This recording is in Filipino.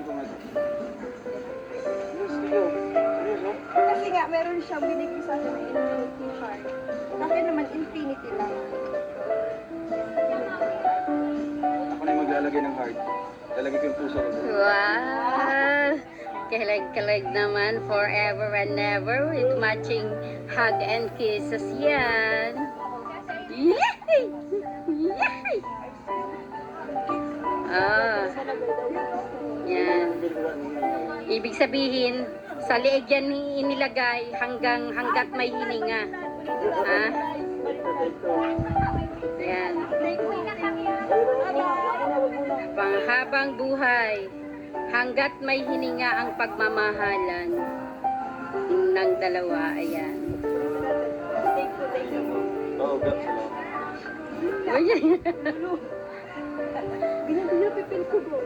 ko nga ito. Kasi nga, meron siyang binigay sa akin na infinity heart. Sa akin naman, infinity lang. Ako na yung maglalagay ng heart. Lalagay ko yung puso ko. Wow! Kalag-kalag naman forever and ever with matching hug and kisses yan. Yay! Yay! Ah, yan. Ibig sabihin, sa leeg yan inilagay hanggat may hininga. Ha? Yan. Panghabang buhay. Hanggat may hininga ang pagmamahalan ng dalawa. Ayan. Oo, God, salamat. Ayan. Binabila pipil ko bro.